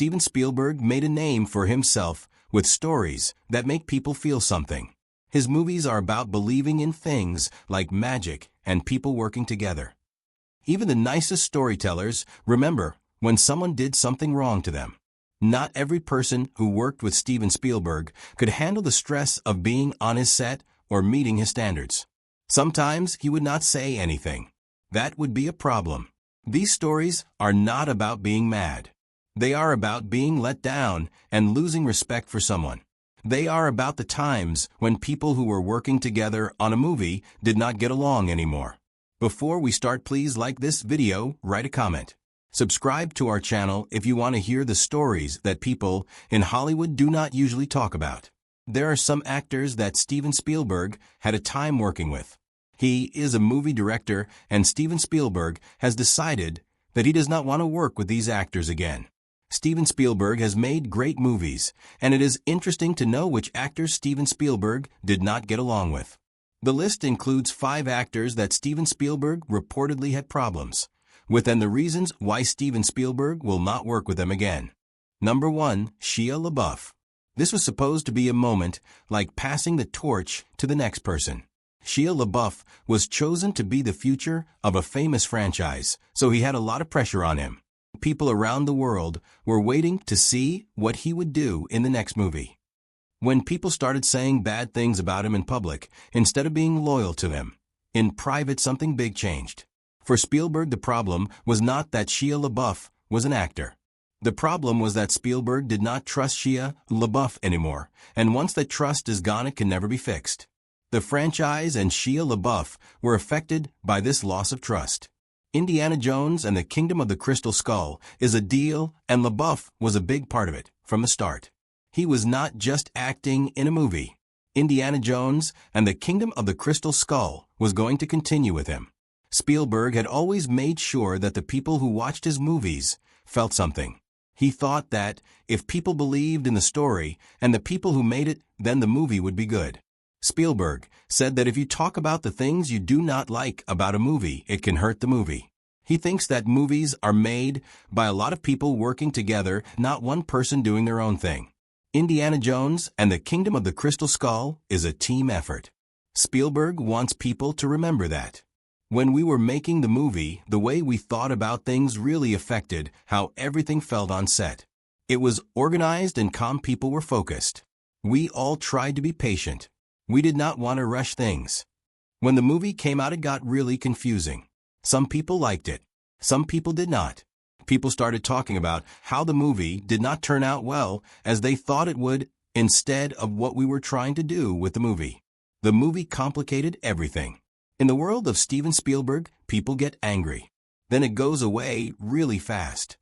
Steven Spielberg made a name for himself with stories that make people feel something. His movies are about believing in things like magic and people working together. Even the nicest storytellers remember when someone did something wrong to them. Not every person who worked with Steven Spielberg could handle the stress of being on his set or meeting his standards. Sometimes he would not say anything. That would be a problem. These stories are not about being mad. They are about being let down and losing respect for someone. They are about the times when people who were working together on a movie did not get along anymore. Before we start, please like this video, write a comment. Subscribe to our channel if you want to hear the stories that people in Hollywood do not usually talk about. There are some actors that Steven Spielberg had a time working with. He is a movie director, and Steven Spielberg has decided that he does not want to work with these actors again. Steven Spielberg has made great movies, and it is interesting to know which actors Steven Spielberg did not get along with. The list includes 5 actors that Steven Spielberg reportedly had problems with, and the reasons why Steven Spielberg will not work with them again. Number 1. Shia LaBeouf. This was supposed to be a moment like passing the torch to the next person. Shia LaBeouf was chosen to be the future of a famous franchise, so he had a lot of pressure on him. People around the world were waiting to see what he would do in the next movie. When people started saying bad things about him in public, instead of being loyal to him, in private something big changed. For Spielberg, the problem was not that Shia LaBeouf was an actor. The problem was that Spielberg did not trust Shia LaBeouf anymore, and once that trust is gone, it can never be fixed. The franchise and Shia LaBeouf were affected by this loss of trust. Indiana Jones and the Kingdom of the Crystal Skull is a deal, and LaBeouf was a big part of it from the start. He was not just acting in a movie. Indiana Jones and the Kingdom of the Crystal Skull was going to continue with him. Spielberg had always made sure that the people who watched his movies felt something. He thought that if people believed in the story and the people who made it, then the movie would be good. Spielberg said that if you talk about the things you do not like about a movie, it can hurt the movie. He thinks that movies are made by a lot of people working together, not one person doing their own thing. Indiana Jones and the Kingdom of the Crystal Skull is a team effort. Spielberg wants people to remember that. When we were making the movie, the way we thought about things really affected how everything felt on set. It was organized and calm. People were focused. We all tried to be patient. We did not want to rush things. When the movie came out, it got really confusing. Some people liked it. Some people did not. People started talking about how the movie did not turn out well as they thought it would, instead of what we were trying to do with the movie. The movie complicated everything. In the world of Steven Spielberg, people get angry. Then it goes away really fast.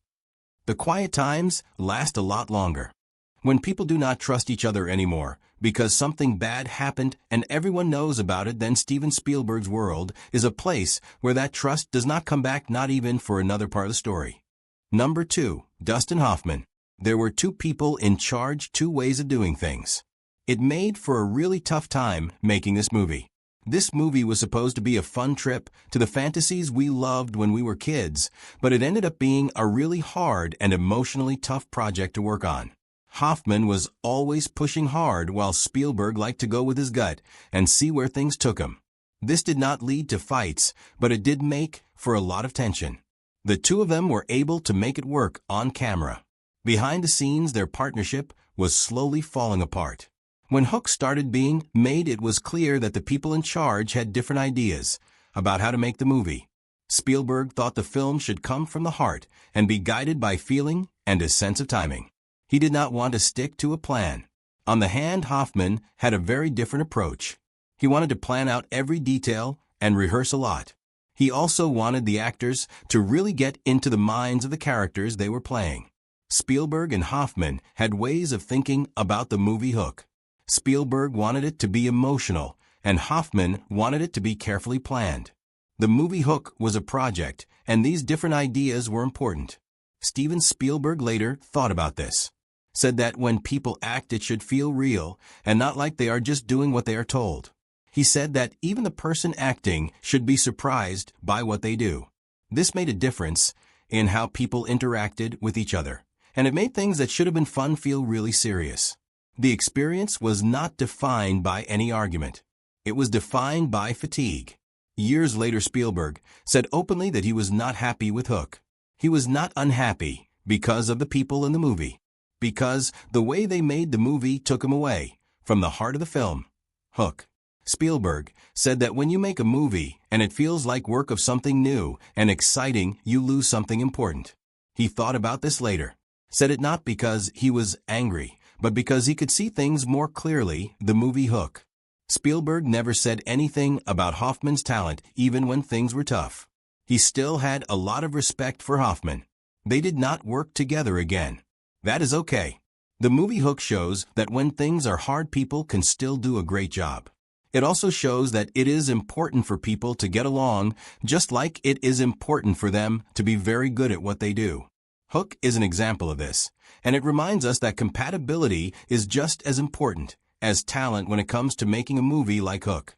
The quiet times last a lot longer. When people do not trust each other anymore because something bad happened and everyone knows about it, then Steven Spielberg's world is a place where that trust does not come back, not even for another part of the story. Number 2. Dustin Hoffman. There were 2 people in charge, 2 ways of doing things. It made for a really tough time making this movie. This movie was supposed to be a fun trip to the fantasies we loved when we were kids, but it ended up being a really hard and emotionally tough project to work on. Hoffman was always pushing hard while Spielberg liked to go with his gut and see where things took him. This did not lead to fights, but it did make for a lot of tension. The 2 of them were able to make it work on camera. Behind the scenes, their partnership was slowly falling apart. When Hook started being made, it was clear that the people in charge had different ideas about how to make the movie. Spielberg thought the film should come from the heart and be guided by feeling and a sense of timing. He did not want to stick to a plan. On the hand, Hoffman had a very different approach. He wanted to plan out every detail and rehearse a lot. He also wanted the actors to really get into the minds of the characters they were playing. Spielberg and Hoffman had ways of thinking about the movie Hook. Spielberg wanted it to be emotional, and Hoffman wanted it to be carefully planned. The movie Hook was a project, and these different ideas were important. Steven Spielberg later thought about this, said that when people act, it should feel real and not like they are just doing what they are told. He said that even the person acting should be surprised by what they do. This made a difference in how people interacted with each other, and it made things that should have been fun feel really serious. The experience was not defined by any argument. It was defined by fatigue. Years later, Spielberg said openly that he was not happy with Hook. He was not unhappy because of the people in the movie, because the way they made the movie took him away from the heart of the film, Hook. Spielberg said that when you make a movie and it feels like work of something new and exciting, you lose something important. He thought about this later, said it not because he was angry, but because he could see things more clearly, the movie Hook. Spielberg never said anything about Hoffman's talent even when things were tough. He still had a lot of respect for Hoffman. They did not work together again. That is okay. The movie Hook shows that when things are hard, people can still do a great job. It also shows that it is important for people to get along, just like it is important for them to be very good at what they do. Hook is an example of this, and it reminds us that compatibility is just as important as talent when it comes to making a movie like Hook.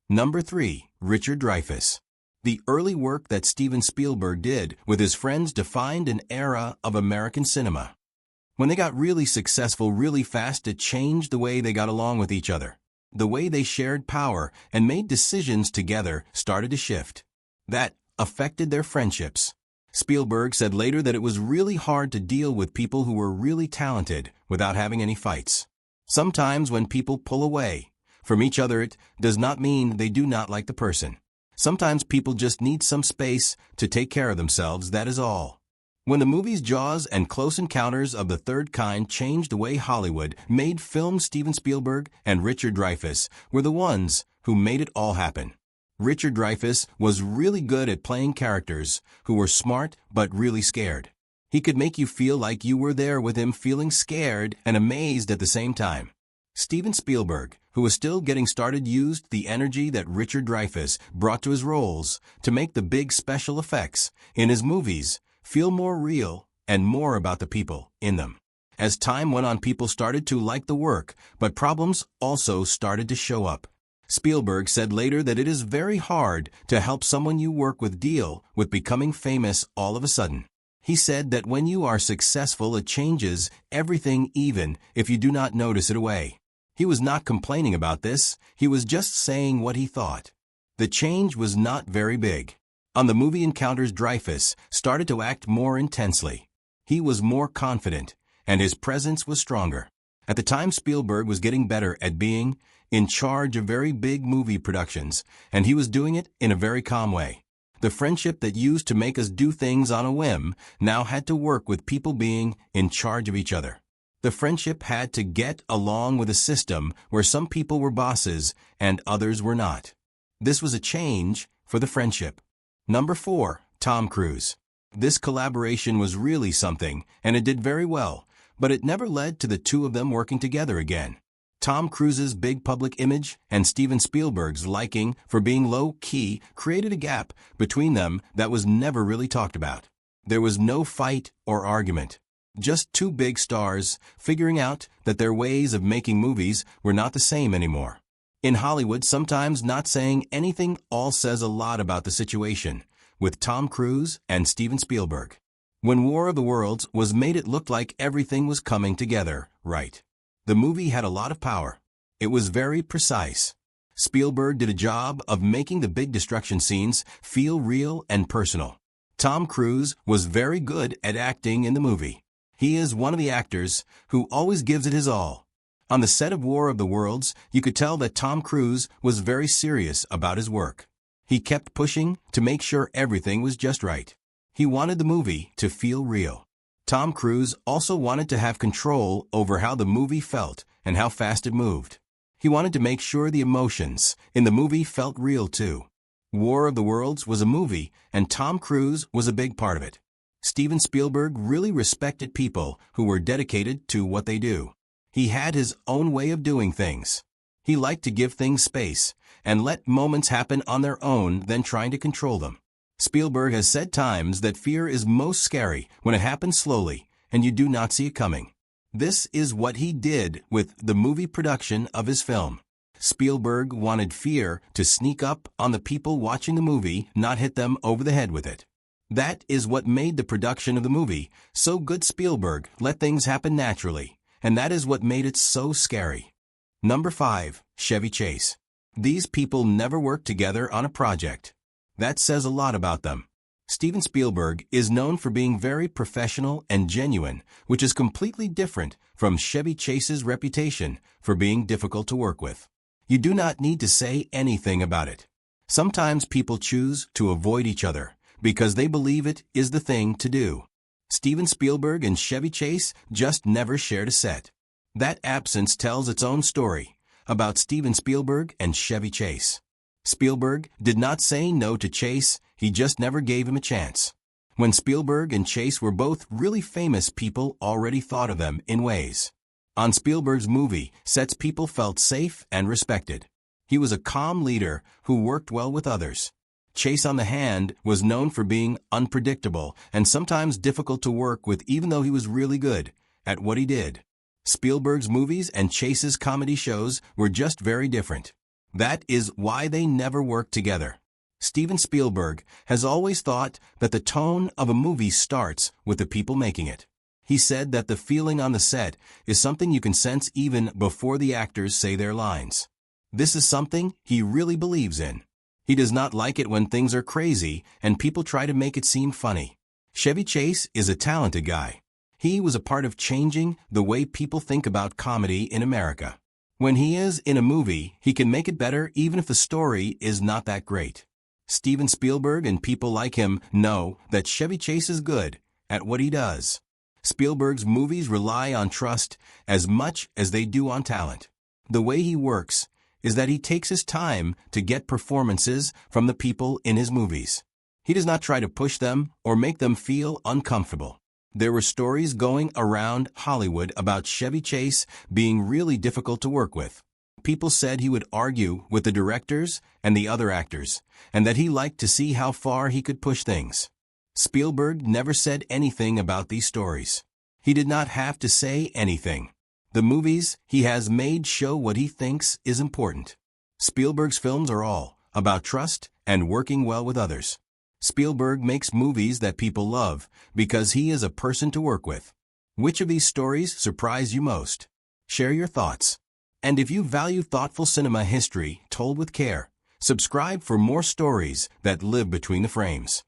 Number 3. Richard Dreyfuss. The early work that Steven Spielberg did with his friends defined an era of American cinema. When they got really successful really fast, it changed the way they got along with each other. The way they shared power and made decisions together started to shift. That affected their friendships. Spielberg said later that it was really hard to deal with people who were really talented without having any fights. Sometimes when people pull away from each other, it does not mean they do not like the person. Sometimes people just need some space to take care of themselves, that is all. When the movies Jaws and Close Encounters of the Third Kind changed the way Hollywood made films, Steven Spielberg and Richard Dreyfuss were the ones who made it all happen. Richard Dreyfuss was really good at playing characters who were smart but really scared. He could make you feel like you were there with him, feeling scared and amazed at the same time. Steven Spielberg, who was still getting started, used the energy that Richard Dreyfuss brought to his roles to make the big special effects in his movies feel more real and more about the people in them. As time went on, people started to like the work, but problems also started to show up. Spielberg said later that it is very hard to help someone you work with deal with becoming famous all of a sudden. He said that when you are successful, it changes everything even if you do not notice it away. He was not complaining about this, he was just saying what he thought. The change was not very big. On the movie Encounters, Dreyfuss started to act more intensely. He was more confident, and his presence was stronger. At the time, Spielberg was getting better at being in charge of very big movie productions, and he was doing it in a very calm way. The friendship that used to make us do things on a whim now had to work with people being in charge of each other. The friendship had to get along with a system where some people were bosses and others were not. This was a change for the friendship. Number 4. Tom Cruise. This collaboration was really something, and it did very well, but it never led to the two of them working together again. Tom Cruise's big public image and Steven Spielberg's liking for being low-key created a gap between them that was never really talked about. There was no fight or argument. Just two big stars figuring out that their ways of making movies were not the same anymore. In Hollywood, sometimes not saying anything all says a lot about the situation with Tom Cruise and Steven Spielberg. When War of the Worlds was made, it looked like everything was coming together, right? The movie had a lot of power. It was very precise. Spielberg did a job of making the big destruction scenes feel real and personal. Tom Cruise was very good at acting in the movie. He is one of the actors who always gives it his all. On the set of War of the Worlds, you could tell that Tom Cruise was very serious about his work. He kept pushing to make sure everything was just right. He wanted the movie to feel real. Tom Cruise also wanted to have control over how the movie felt and how fast it moved. He wanted to make sure the emotions in the movie felt real too. War of the Worlds was a movie, and Tom Cruise was a big part of it. Steven Spielberg really respected people who were dedicated to what they do. He had his own way of doing things. He liked to give things space and let moments happen on their own than trying to control them. Spielberg has said times that fear is most scary when it happens slowly and you do not see it coming. This is what he did with the movie production of his film. Spielberg wanted fear to sneak up on the people watching the movie, not hit them over the head with it. That is what made the production of the movie so good. Spielberg let things happen naturally, and that is what made it so scary. Number 5. Chevy Chase. These people never worked together on a project. That says a lot about them. Steven Spielberg is known for being very professional and genuine, which is completely different from Chevy Chase's reputation for being difficult to work with. You do not need to say anything about it. Sometimes people choose to avoid each other because they believe it is the thing to do. Steven Spielberg and Chevy Chase just never shared a set. That absence tells its own story about Steven Spielberg and Chevy Chase. Spielberg did not say no to Chase, he just never gave him a chance. When Spielberg and Chase were both really famous, people already thought of them in ways. On Spielberg's movie sets, people felt safe and respected. He was a calm leader who worked well with others. Chase, on the hand, was known for being unpredictable and sometimes difficult to work with, even though he was really good at what he did. Spielberg's movies and Chase's comedy shows were just very different. That is why they never worked together. Steven Spielberg has always thought that the tone of a movie starts with the people making it. He said that the feeling on the set is something you can sense even before the actors say their lines. This is something he really believes in. He does not like it when things are crazy and people try to make it seem funny. Chevy Chase is a talented guy. He was a part of changing the way people think about comedy in America. When he is in a movie, he can make it better even if the story is not that great. Steven Spielberg and people like him know that Chevy Chase is good at what he does. Spielberg's movies rely on trust as much as they do on talent. The way he works is that he takes his time to get performances from the people in his movies. He does not try to push them or make them feel uncomfortable. There were stories going around Hollywood about Chevy Chase being really difficult to work with. People said he would argue with the directors and the other actors, and that he liked to see how far he could push things. Spielberg never said anything about these stories. He did not have to say anything. The movies he has made show what he thinks is important. Spielberg's films are all about trust and working well with others. Spielberg makes movies that people love because he is a person to work with. Which of these stories surprised you most? Share your thoughts. And if you value thoughtful cinema history told with care, subscribe for more stories that live between the frames.